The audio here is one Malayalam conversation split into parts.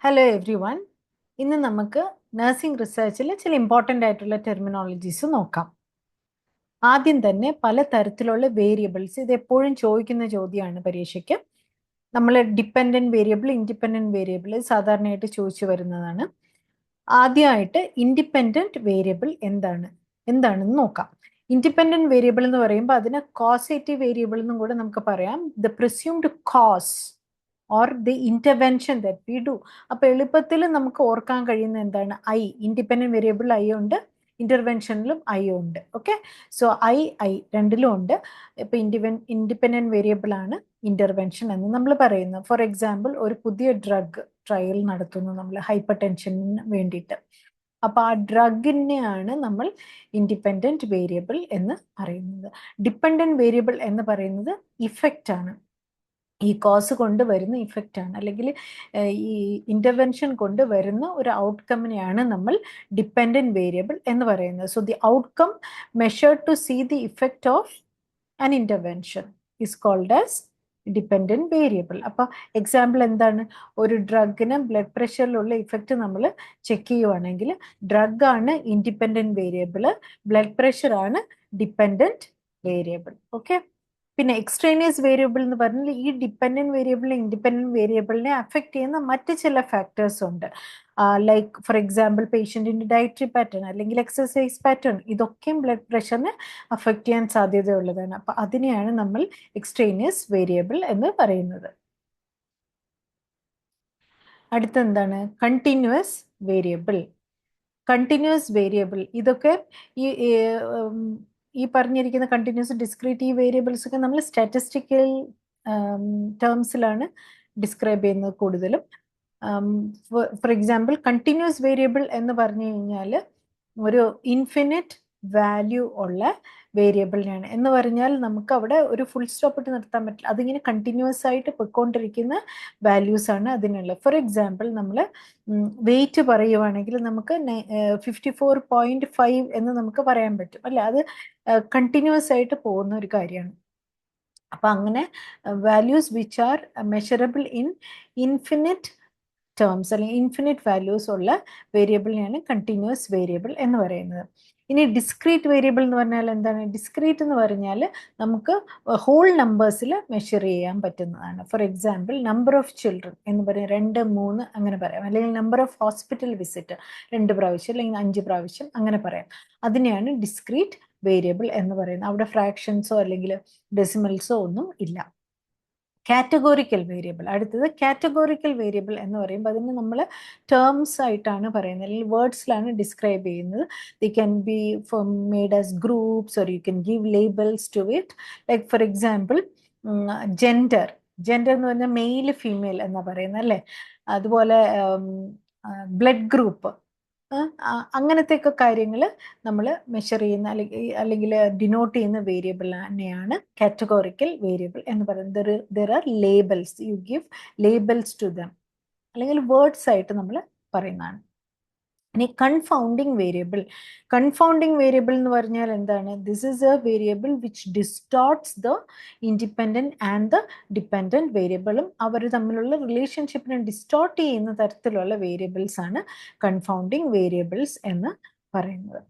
Hello every one. ഇന്ന് നമുക്ക് നഴ്സിംഗ് റിസർച്ചിൽ ചില ഇമ്പോർട്ടൻ്റ് ആയിട്ടുള്ള ടെർമിനോളജീസ് നോക്കാം. ആദ്യം തന്നെ പല തരത്തിലുള്ള വേരിയബിൾസ്, ഇത് എപ്പോഴും ചോദിക്കുന്ന ചോദ്യമാണ് പരീക്ഷയ്ക്ക്. നമ്മൾ ഡിപ്പെൻഡൻറ്റ് വേരിയബിൾ, ഇൻഡിപെൻഡൻറ്റ് വേരിയബിൾ സാധാരണയായിട്ട് ചോദിച്ചു വരുന്നതാണ്. ആദ്യമായിട്ട് ഇൻഡിപെൻഡൻറ്റ് വേരിയബിൾ എന്താണെന്ന് നോക്കാം. ഇൻഡിപെൻഡൻറ്റ് വേരിയബിൾ എന്ന് പറയുമ്പോൾ അതിന് കോസേറ്റീവ് വേരിയബിൾ എന്നും കൂടെ നമുക്ക് പറയാം. The presumed cause or the intervention that we do. അപ്പൊ എളുപ്പത്തിൽ നമുക്ക് ഓർക്കാൻ കഴിയുന്ന എന്താണ്? ഐ. ഇൻഡിപെൻഡന്റ് വേരിയബിൾ ഐ ഉണ്ട്, ഇന്റർവെൻഷനിലും ഐ ഉണ്ട്. ഓക്കെ, സോ ഐ രണ്ടിലും ഉണ്ട്. ഇപ്പൊ ഇൻഡിപെൻഡന്റ് വേരിയബിൾ ആണ് ഇന്റർവെൻഷൻ എന്ന് നമ്മൾ പറയുന്നത്. ഫോർ എക്സാമ്പിൾ, ഒരു പുതിയ ഡ്രഗ് ട്രയൽ നടത്തുന്നു നമ്മൾ ഹൈപ്പർ ടെൻഷന് വേണ്ടിയിട്ട്. അപ്പൊ ആ ഡ്രഗിനെയാണ് നമ്മൾ ഇൻഡിപെൻഡന്റ് വേരിയബിൾ എന്ന് പറയുന്നത്. ഡിപ്പെൻഡന്റ് വേരിയബിൾ എന്ന് പറയുന്നത് ഇഫക്റ്റ് ആണ്. ഈ കോസ് കൊണ്ട് വരുന്ന ഇഫക്റ്റ് ആണ്, അല്ലെങ്കിൽ ഈ ഇന്റർവെൻഷൻ കൊണ്ട് വരുന്ന ഒരു ഔട്ട്കമ്മിനെയാണ് നമ്മൾ ഡിപ്പെൻഡന്റ് വേരിയബിൾ എന്ന് പറയുന്നത്. So the outcome measured to see the effect of an intervention is called as dependent variable. അപ്പൊ എക്സാമ്പിൾ എന്താണ്? ഒരു ഡ്രഗിന് ബ്ലഡ് പ്രഷറിലുള്ള ഇഫക്റ്റ് നമ്മൾ ചെക്ക് ചെയ്യുവാണെങ്കിൽ ഡ്രഗ് ആണ് ഇൻഡിപെൻഡന്റ് വേരിയബിൾ, ബ്ലഡ് പ്രഷർ ആണ് ഡിപ്പെൻഡന്റ് വേരിയബിൾ. ഓക്കെ, പിന്നെ എക്സ്ട്രേനിയസ് വേരിയബിൾ എന്ന് പറഞ്ഞാൽ ഈ ഡിപ്പെൻഡന്റ് വേരിയബിളിനെ ഇൻഡിപെൻഡന്റ് വേരിയബിളിനെ അഫക്റ്റ് ചെയ്യുന്ന മറ്റ് ചില ഫാക്ടേഴ്സ് ഉണ്ട്. ലൈക്ക് ഫോർ എക്സാമ്പിൾ പേഷ്യൻറ്റിൻ്റെ ഡയറ്ററി പാറ്റേൺ അല്ലെങ്കിൽ എക്സസൈസ് പാറ്റേൺ, ഇതൊക്കെയും ബ്ലഡ് പ്രഷറിനെ അഫക്റ്റ് ചെയ്യാൻ സാധ്യതയുള്ളതാണ്. അപ്പം അതിനെയാണ് നമ്മൾ എക്സ്ട്രേനിയസ് വേരിയബിൾ എന്ന് പറയുന്നത്. അടുത്തെന്താണ്? Continuous variable. കണ്ടിന്യൂസ് വേരിയബിൾ ഇതൊക്കെ ഈ പറഞ്ഞിരിക്കുന്ന കണ്ടിന്യൂസ്, ഡിസ്ക്രീറ്റ്, ഈ വേരിയബിൾസ് ഒക്കെ നമ്മൾ സ്റ്റാറ്റിസ്റ്റിക്കൽ ടേംസിലാണ് ഡിസ്ക്രൈബ് ചെയ്യുന്നത് കൂടുതലും. ഫോർ എക്സാമ്പിൾ, കണ്ടിന്യൂസ് വേരിയബിൾ എന്ന് പറഞ്ഞു കഴിഞ്ഞാൽ ഒരു ഇൻഫിനിറ്റ് വാല്യൂ ഉള്ള വേരിയബിളിനെയാണ്. എന്ന് പറഞ്ഞാൽ നമുക്ക് അവിടെ ഒരു ഫുൾ സ്റ്റോപ്പ് ഇട്ട് നിർത്താൻ പറ്റില്ല, അതിങ്ങനെ കണ്ടിന്യൂസ് ആയിട്ട് പൊയ്ക്കൊണ്ടിരിക്കുന്ന വാല്യൂസ് ആണ് അതിനുള്ളത്. ഫോർ എക്സാമ്പിൾ, നമ്മൾ വെയിറ്റ് പറയുവാണെങ്കിൽ നമുക്ക് 54.5 എന്ന് നമുക്ക് പറയാൻ പറ്റും അല്ലെ. അത് കണ്ടിന്യൂസ് ആയിട്ട് പോകുന്ന ഒരു കാര്യമാണ്. അപ്പൊ അങ്ങനെ values which are measurable in infinite terms അല്ലെങ്കിൽ ഇൻഫിനിറ്റ് വാല്യൂസ് ഉള്ള വേരിയബിളിനെയാണ് കണ്ടിന്യൂസ് വേരിയബിൾ എന്ന് പറയുന്നത്. ഇനി ഡിസ്ക്രീറ്റ് വേരിയബിൾ എന്ന് പറഞ്ഞാൽ എന്താണ്? ഡിസ്ക്രീറ്റ് എന്ന് പറഞ്ഞാൽ നമുക്ക് ഹോൾ നമ്പേഴ്സിൽ മെഷർ ചെയ്യാൻ പറ്റുന്നതാണ്. For example, number of children എന്ന് പറയാം, 2, 3 അങ്ങനെ പറയാം. അല്ലെങ്കിൽ നമ്പർ ഓഫ് ഹോസ്പിറ്റൽ വിസിറ്റ് 2 പ്രാവശ്യം അല്ലെങ്കിൽ 5 പ്രാവശ്യം അങ്ങനെ പറയാം. അതിനെയാണ് ഡിസ്ക്രീറ്റ് വേരിയബിൾ എന്ന് പറയുന്നത്. അവിടെ ഫ്രാക്ഷൻസോ അല്ലെങ്കിൽ ഡെസിമൽസോ ഒന്നും ഇല്ല. Categorical variable. അടുത്തത് കാറ്റഗോറിക്കൽ വേരിയബിൾ എന്ന് പറയുമ്പോൾ അതിന് നമ്മൾ ടേംസ് ആയിട്ടാണ് പറയുന്നത്, അല്ലെങ്കിൽ വേർഡ്സിലാണ് ഡിസ്ക്രൈബ് ചെയ്യുന്നത്. They can be made as groups or you can give labels to it. Like for example, gender. Gender എന്ന് പറഞ്ഞാൽ മെയിൽ ഫീമെയിൽ എന്നാ പറയുന്നത് അല്ലേ. അതുപോലെ ബ്ലഡ് ഗ്രൂപ്പ്, അങ്ങനത്തെയൊക്കെ കാര്യങ്ങൾ നമ്മൾ മെഷർ ചെയ്യുന്ന അല്ലെങ്കിൽ ഡിനോട്ട് ചെയ്യുന്ന വേരിയബിൾ തന്നെയാണ് കാറ്റഗോറിക്കൽ വേരിയബിൾ എന്ന് പറയുന്നത്. There are labels, you give labels to them, അല്ലെങ്കിൽ വേർഡ്സ് ആയിട്ട് നമ്മൾ പറയുന്നതാണ്. ഇനി കൺഫൗണ്ടിങ് വേരിയബിൾ. കൺഫൗണ്ടിങ് വേരിയബിൾ എന്ന് പറഞ്ഞാൽ എന്താണ്? This is a variable which distorts the independent and the dependent വേരിയബിളും അവർ തമ്മിലുള്ള റിലേഷൻഷിപ്പിനെ ഡിസ്റ്റോർട്ട് ചെയ്യുന്ന തരത്തിലുള്ള വേരിയബിൾസ് ആണ് കൺഫൗണ്ടിങ് വേരിയബിൾസ് എന്ന് പറയുന്നത്.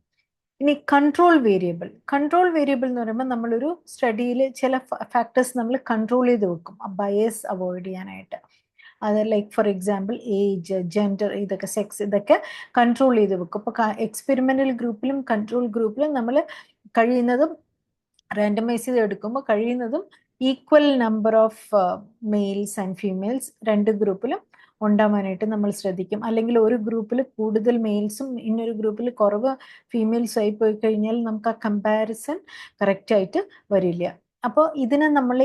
ഇനി കൺട്രോൾ വേരിയബിൾ. കൺട്രോൾ വേരിയബിൾ എന്ന് പറയുമ്പോൾ നമ്മളൊരു സ്റ്റഡിയിൽ ചില ഫാക്ടേഴ്സ് നമ്മൾ കൺട്രോൾ ചെയ്ത് വെക്കും, ബയസ് അവോയ്ഡ് ചെയ്യാനായിട്ട്. അത് like for example age, gender, ഇതൊക്കെ സെക്സ്, ഇതൊക്കെ കൺട്രോൾ ചെയ്ത് വെക്കും. അപ്പോൾ എക്സ്പെരിമെന്റൽ ഗ്രൂപ്പിലും കൺട്രോൾ ഗ്രൂപ്പിലും നമ്മൾ കഴിയുന്നതും റാൻഡമൈസ് ചെയ്ത് എടുക്കുമ്പോൾ കഴിയുന്നതും equal number of males and females രണ്ട് ഗ്രൂപ്പിലും ഉണ്ടാവാനായിട്ട് നമ്മൾ ശ്രദ്ധിക്കും. അല്ലെങ്കിൽ ഒരു ഗ്രൂപ്പിൽ കൂടുതൽ മെയിൽസും ഇന്നൊരു ഗ്രൂപ്പിൽ കുറവ് ഫീമെയിൽസും ആയി പോയി കഴിഞ്ഞാൽ നമുക്ക് ആ കമ്പാരിസൺ കറക്റ്റായിട്ട് വരില്ല. അപ്പോൾ ഇതിനെ നമ്മൾ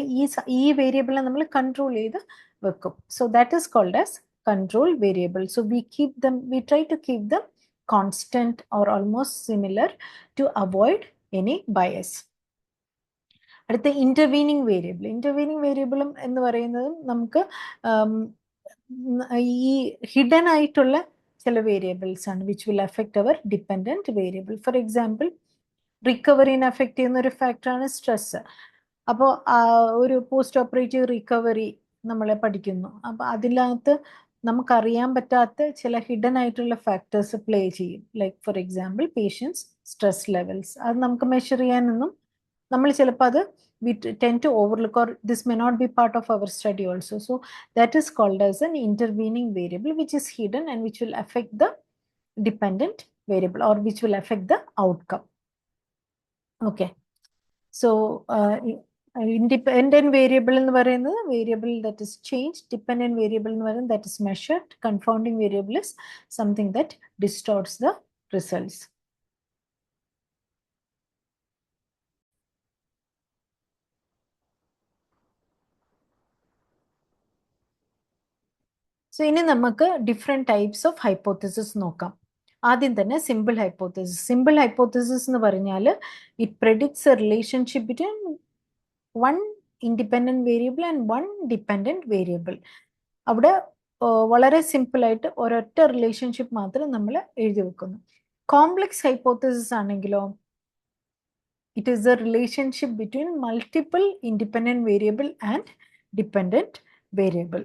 ഈ വേരിയബിളിനെ നമ്മൾ കൺട്രോൾ ചെയ്ത് വെക്കും. So that is called as control variable. So we try to keep them constant or almost similar to avoid any bias. അടുത്ത ഇന്റർവീനിങ് വേരിയബിൾ. ഇന്റർവീനിങ് വേരിയബിളും എന്ന് പറയുന്നതും നമുക്ക് ഈ ഹിഡൻ ആയിട്ടുള്ള ചില വേരിയബിൾസ് ആണ് which will affect our dependent variable. For example, റിക്കവറിനെ അഫക്റ്റ് ചെയ്യുന്ന ഒരു ഫാക്ടറാണ് സ്ട്രെസ്. അപ്പോൾ ഒരു പോസ്റ്റ് ഓപ്പറേറ്റീവ് റിക്കവറി നമ്മളെ പഠിക്കുന്നു. അപ്പം അതിനകത്ത് നമുക്കറിയാൻ പറ്റാത്ത ചില ഹിഡൻ ആയിട്ടുള്ള ഫാക്ടേഴ്സ് പ്ലേ ചെയ്യും. Like for example patients stress levels, അത് നമുക്ക് മെഷർ ചെയ്യാനൊന്നും നമ്മൾ ചിലപ്പോൾ അത് we tend to overlook, or this may not be part of our study also. So that is called as an intervening variable, which is hidden and which will affect the dependent variable, or which will affect the outcome. Okay. So independent variable എന്ന് പറയുന്നത് variable that is changed, dependent variable എന്ന് പറയുന്നത് that is measured, confounding variable is something that distorts the results. So ഇനി നമുക്ക് ഡിഫറെൻറ്റ് ടൈപ്സ് ഓഫ് ഹൈപ്പോത്തസിസ് നോക്കാം. ആദ്യം തന്നെ സിമ്പിൾ ഹൈപ്പോത്തസിസ്. സിമ്പിൾ ഹൈപ്പോത്തസിസ് എന്ന് പറഞ്ഞാൽ it predicts a relationship between one independent variable and one dependent variable. അവിടെ വളരെ സിമ്പിളായിട്ട് ഒരൊറ്റ റിലേഷൻഷിപ്പ് മാത്രം നമ്മൾ എഴുതി വെക്കുന്നു. കോംപ്ലക്സ് ഹൈപ്പോത്തസിസ് ആണെങ്കിലോ it is a relationship between multiple independent variable and dependent variable.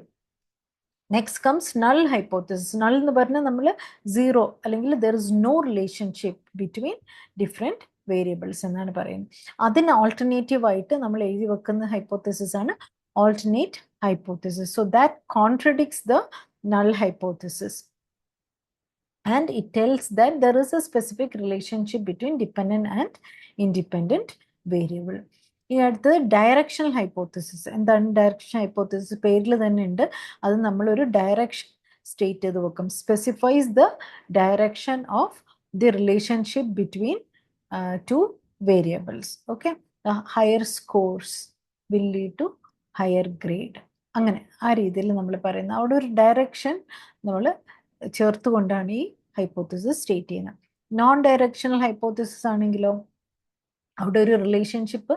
Next comes null hypothesis. Null എന്ന് പറഞ്ഞാൽ നമ്മൾ സീറോ അല്ലെങ്കിൽ there is no relationship between different variables എന്നാണ് പറയുന്നത്. അതിന് ഓൾട്ടർനേറ്റീവ് ആയിട്ട് നമ്മൾ എഴുതി വെക്കുന്ന ഹൈപ്പോത്തസിസ് ആണ് alternate hypothesis. So that contradicts the null hypothesis, and it tells that there is a specific relationship between dependent and independent variable. ഇനി അടുത്തത് ഡയറക്ഷണൽ ഹൈപ്പോത്തസിസ്. എന്താണ് ഡയറക്ഷൻ ഹൈപ്പോത്തസിസ്? പേരിൽ തന്നെ ഉണ്ട്. അത് നമ്മളൊരു ഡയറക്ഷൻ സ്റ്റേറ്റ് ചെയ്ത് വെക്കും. Specifies the direction of the relationship between two variables. Okay, higher scores will lead to higher grade. അങ്ങനെ ആ രീതിയിൽ നമ്മൾ പറയുന്നത്. അവിടെ ഒരു ഡയറക്ഷൻ നമ്മൾ ചേർത്തുകൊണ്ടാണ് ഈ ഹൈപ്പോത്തസിസ് സ്റ്റേറ്റ് ചെയ്യുന്നത്. നോൺ ഡയറക്ഷണൽ ഹൈപ്പോത്തസിസ് ആണെങ്കിലോ അവിടെ ഒരു റിലേഷൻഷിപ്പ്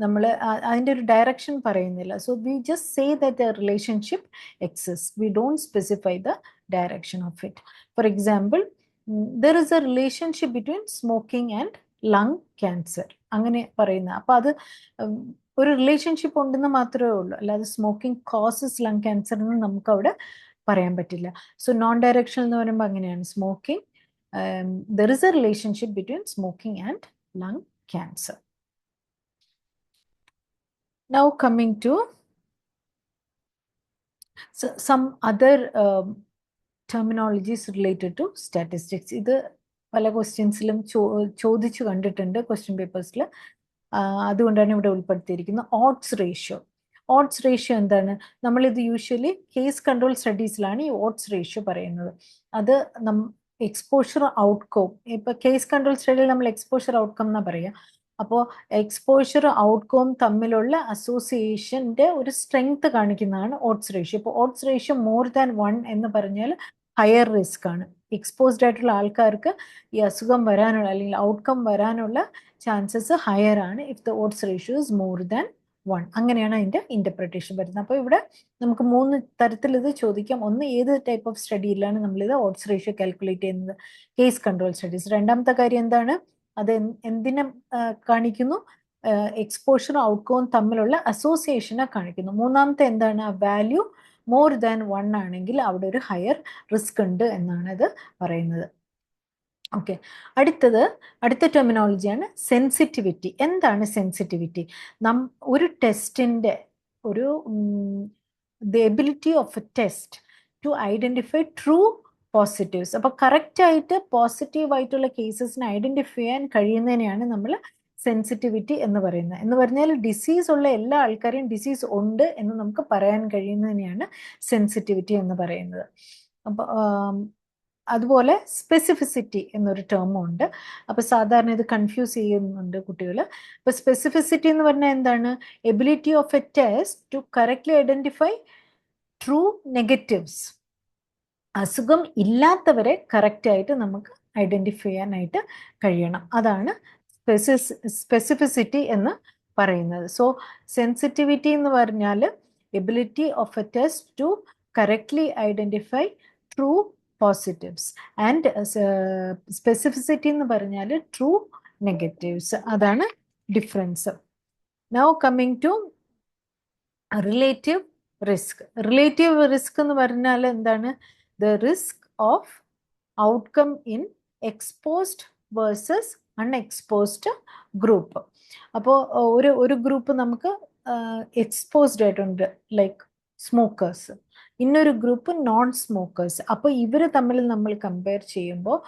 നമ്മൾ അതിൻ്റെ ഒരു ഡയറക്ഷൻ പറയുന്നില്ല. So we just say that A relationship exist, we don't specify the direction of it. For example, there is A relationship between smoking and lung cancer, അങ്ങനെ പറയുന്ന. അപ്പോൾ അത് ഒരു റിലേഷൻഷിപ്പ് ഉണ്ടെന്ന് മാത്രമേ ഉള്ളൂ, അല്ലാതെ സ്മോക്കിംഗ് കോസസ് ലങ് ക്യാൻസർ എന്ന് നമുക്ക് അവിടെ പറയാൻ പറ്റില്ല. സോ നോൺ ഡയറക്ഷണൽ എന്ന് പറയുമ്പോൾ അങ്ങനെയാണ്. Smoking, there is A relationship between smoking and lung cancer. Now coming to some other terminologies related to statistics. ഇത് പല ക്വസ്റ്റ്യൻസിലും ചോദിച്ചു കണ്ടിട്ടുണ്ട് ക്വസ്റ്റ്യൻ പേപ്പേഴ്സിൽ, അതുകൊണ്ടാണ് ഇവിടെ ഉൾപ്പെടുത്തിയിരിക്കുന്നത്. Ods ratio. ഓഡ്സ് റേഷ്യോ എന്താണ്? നമ്മളിത് യൂഷ്വലി കേസ് കൺട്രോൾ സ്റ്റഡീസിലാണ് ഈ ഓഡ്സ് റേഷ്യോ പറയുന്നത്. അത് എക്സ്പോഷർ ഔട്ട്കം. ഇപ്പൊ കേസ് കൺട്രോൾ സ്റ്റഡിയിൽ നമ്മൾ എക്സ്പോഷർ ഔട്ട്കം എന്നാ പറയുക. അപ്പോൾ എക്സ്പോഷർ ഔട്ട്കം തമ്മിലുള്ള അസോസിയേഷന്റെ ഒരു സ്ട്രെങ്ത് കാണിക്കുന്നതാണ് ഓഡ്സ് റേഷ്യോ. ഇപ്പോൾ ഓഡ്സ് റേഷ്യോ മോർ ദാൻ 1 എന്ന് പറഞ്ഞാൽ ഹയർ റിസ്ക് ആണ്. എക്സ്പോസ്ഡ് ആയിട്ടുള്ള ആൾക്കാർക്ക് ഈ അസുഖം വരാനുള്ള അല്ലെങ്കിൽ ഔട്ട്കം വരാനുള്ള ചാൻസസ് ഹയർ ആണ് if the odds ratio is more than 1. അങ്ങനെയാണ് അതിൻ്റെ ഇന്റർപ്രിട്ടേഷൻ വരുന്നത്. അപ്പോൾ ഇവിടെ നമുക്ക് 3 തരത്തിൽ ഇത് ചോദിക്കാം. ഒന്ന്, ഏത് ടൈപ്പ് ഓഫ് സ്റ്റഡിയിലാണ് നമ്മളിത് ഓഡ്സ് റേഷ്യോ കാൽക്കുലേറ്റ് ചെയ്യുന്നത്? Case control studies. രണ്ടാമത്തെ കാര്യം എന്താണ്? അത് എന്തിനെ കാണിക്കുന്നു? എക്സ്പോഷർ ഔട്ട്കവും തമ്മിലുള്ള അസോസിയേഷനെ കാണിക്കുന്നു. മൂന്നാമത്തെ എന്താണ്? ആ വാല്യൂ മോർ ദാൻ 1 ആണെങ്കിൽ അവിടെ ഒരു ഹയർ റിസ്ക് ഉണ്ട് എന്നാണ് ഇത് പറയുന്നത്. ഓക്കെ, അടുത്ത ടെർമിനോളജിയാണ് സെൻസിറ്റിവിറ്റി. എന്താണ് സെൻസിറ്റിവിറ്റി? ഒരു ടെസ്റ്റിന്റെ ഒരു the ability of a test to identify true positives. അപ്പൊ കറക്റ്റ് ആയിട്ട് പോസിറ്റീവ് ആയിട്ടുള്ള കേസസിനെ ഐഡന്റിഫൈ ചെയ്യാൻ കഴിയുന്നതിനെയാണ് നമ്മൾ സെൻസിറ്റിവിറ്റി എന്ന് പറയുന്നത്. എന്ന് പറഞ്ഞാൽ ഡിസീസ് ഉള്ള എല്ലാ ആൾക്കാരെയും ഡിസീസ് ഉണ്ട് എന്ന് നമുക്ക് പറയാൻ കഴിയുന്നതിനെയാണ് സെൻസിറ്റിവിറ്റി എന്ന് പറയുന്നത്. അപ്പൊ അതുപോലെ സ്പെസിഫിസിറ്റി എന്നൊരു ടേമും ഉണ്ട്. അപ്പൊ സാധാരണ ഇത് കൺഫ്യൂസ് ചെയ്യുന്നുണ്ട് കുട്ടികൾ. അപ്പൊ സ്പെസിഫിസിറ്റി എന്ന് പറഞ്ഞാൽ എന്താണ്? Ability of a test to correctly identify true negatives. അസുഖം ഇല്ലാത്തവരെ കറക്റ്റായിട്ട് നമുക്ക് ഐഡന്റിഫൈ ചെയ്യാനായിട്ട് കഴിയണം. അതാണ് സ്പെസിഫിസിറ്റി എന്ന് പറയുന്നത്. സോ സെൻസിറ്റിവിറ്റി എന്ന് പറഞ്ഞാൽ ability of a test to correctly identify true positives, and specificity എന്ന് പറഞ്ഞാൽ true negatives. അതാണ് difference. Now coming to relative risk. Relative risk എന്ന് പറഞ്ഞാൽ എന്താണ്? The risk of outcome in exposed versus unexposed group. അപ്പോൾ ഒരു ഗ്രൂപ്പ് നമുക്ക് എക്സ്പോസ്ഡ് ആയിട്ടുണ്ട്, ലൈക്ക് സ്മോക്കേഴ്സ്, ഇന്നൊരു ഗ്രൂപ്പ് നോൺ സ്മോക്കേഴ്സ്. അപ്പോൾ ഇവർ തമ്മിൽ നമ്മൾ കമ്പയർ ചെയ്യുമ്പോൾ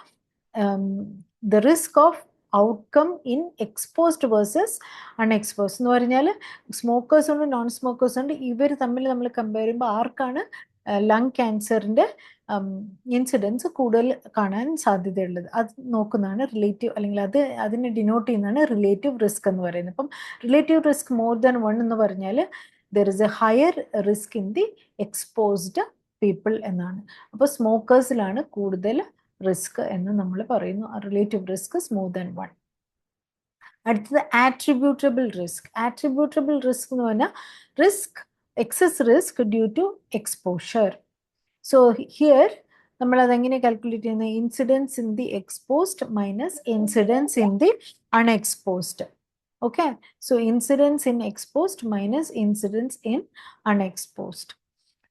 the risk of outcome in exposed versus unexposed എന്ന് പറഞ്ഞാൽ സ്മോക്കേഴ്സ് ഉണ്ട്, നോൺ സ്മോക്കേഴ്സ് ഉണ്ട്. ഇവർ തമ്മിൽ നമ്മൾ കമ്പയർ ചെയ്യുമ്പോൾ ആർക്കാണ് ലങ് ക്യാൻസറിൻ്റെ ഇൻസിഡൻസ് കൂടുതൽ കാണാൻ സാധ്യതയുള്ളത്, അത് നോക്കുന്നതാണ് റിലേറ്റീവ്, അല്ലെങ്കിൽ അതിനെ ഡിനോട്ട് ചെയ്യുന്നതാണ് റിലേറ്റീവ് റിസ്ക് എന്ന് പറയുന്നത്. അപ്പം റിലേറ്റീവ് റിസ്ക് മോർ ദാൻ 1 എന്ന് പറഞ്ഞാൽ there is a higher risk in the exposed people എന്നാണ്. അപ്പോൾ സ്മോക്കേഴ്സിലാണ് കൂടുതൽ റിസ്ക് എന്ന് നമ്മൾ പറയുന്നു. Relative risk is more than 1. അടുത്തത് ആട്രിബ്യൂട്ടബിൾ റിസ്ക്. ആട്രിബ്യൂട്ടബിൾ റിസ്ക് എന്ന് പറഞ്ഞാൽ risk, excess risk due to exposure. So here നമ്മൾ അതെങ്ങനെ കാൽക്കുലേറ്റ് ചെയ്യുന്നത്? Incidence in the exposed minus incidence in the unexposed. Okay, so incidence in exposed minus incidence in unexposed.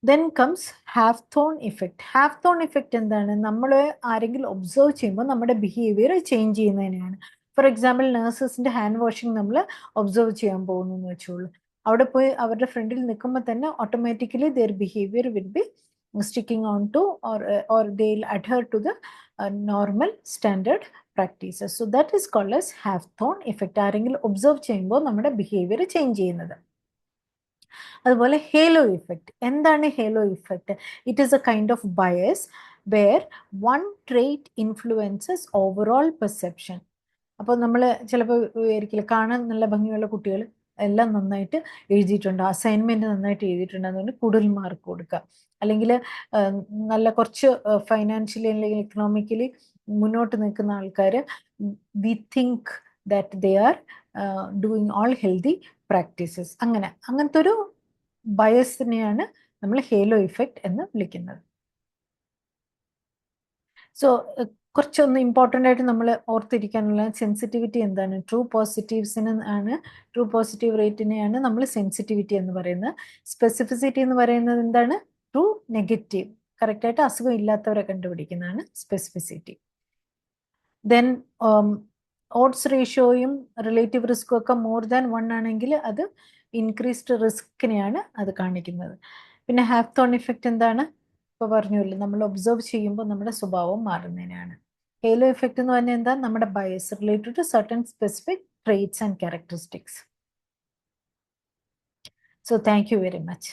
Then comes Hawthorne effect. Hawthorne effect എന്താണ്? നമ്മൾ ആരെങ്കിലും ഒബ്സർവ് ചെയ്യുമ്പോൾ നമ്മുടെ ബിഹേവിയർ ചേഞ്ച് ചെയ്യുന്നതിനാണ്. ഫോർ എക്സാമ്പിൾ, നേഴ്സസിൻ്റെ ഹാൻഡ് വാഷിംഗ് നമ്മൾ ഒബ്സർവ് ചെയ്യാൻ പോകുന്നു എന്ന് വെച്ചോളൂ. അവിടെ പോയി അവരുടെ ഫ്രണ്ടിൽ നിൽക്കുമ്പോൾ തന്നെ automatically their behaviour will be sticking on to or they'll adhere to the normal standard practices. So that is called as Hathorn effect. ആരെങ്കിലും ഒബ്സർവ് ചെയ്യുമ്പോൾ നമ്മുടെ ബിഹേവിയർ ചേഞ്ച് ചെയ്യുന്നത്. അതുപോലെ ഹേലോ ഇഫക്റ്റ്. എന്താണ് halo effect? It is a kind of bias where one trait influences overall perception. അപ്പോൾ നമ്മൾ ചിലപ്പോൾ വിചാരിക്കില്ല, കാണാൻ നല്ല ഭംഗിയുള്ള കുട്ടികൾ എല്ലാം നന്നായിട്ട് എഴുതിയിട്ടുണ്ട്, അസൈൻമെൻറ്റ് നന്നായിട്ട് എഴുതിയിട്ടുണ്ട്, അതുകൊണ്ട് കൂടുതൽ മാർക്ക് കൊടുക്കുക. അല്ലെങ്കിൽ നല്ല കുറച്ച് ഫൈനാൻഷ്യലി അല്ലെങ്കിൽ എക്കണോമിക്കലി മുന്നോട്ട് നിൽക്കുന്ന ആൾക്കാർ, we think that they are doing all healthy practices. അങ്ങനത്തെ ഒരു ബയസിനെയാണ് നമ്മൾ ഹേലോ ഇഫക്റ്റ് എന്ന് വിളിക്കുന്നത്. സോ കുറച്ചൊന്ന് ഇമ്പോർട്ടൻ്റ് ആയിട്ട് നമ്മൾ ഓർത്തിരിക്കാനുള്ള സെൻസിറ്റിവിറ്റി എന്താണ്? ട്രൂ പോസിറ്റീവ്സിന് ആണ്, ട്രൂ പോസിറ്റീവ് റേറ്റിനെയാണ് നമ്മൾ സെൻസിറ്റിവിറ്റി എന്ന് പറയുന്നത്. സ്പെസിഫിസിറ്റി എന്ന് പറയുന്നത് എന്താണ്? True negative. കറക്റ്റായിട്ട് അസുഖം ഇല്ലാത്തവരെ കണ്ടുപിടിക്കുന്നതാണ് സ്പെസിഫിസിറ്റി. ദെൻ ഓഡ്സ് റേഷ്യോയും റിലേറ്റീവ് റിസ്ക്കും ഒക്കെ മോർ ദാൻ 1 ആണെങ്കിൽ അത് ഇൻക്രീസ്ഡ് റിസ്കിനെയാണ് അത് കാണിക്കുന്നത്. പിന്നെ ഹാവ്തോൺ ഇഫക്റ്റ് എന്താണ്? ഇപ്പോൾ പറഞ്ഞല്ലോ, നമ്മൾ ഒബ്സർവ് ചെയ്യുമ്പോൾ നമ്മുടെ സ്വഭാവം മാറുന്നതിനാണ്. ഹേലോ ഇഫക്റ്റ് എന്ന് പറഞ്ഞാൽ എന്താ? നമ്മുടെ bias related to certain specific traits and characteristics. So thank you very much.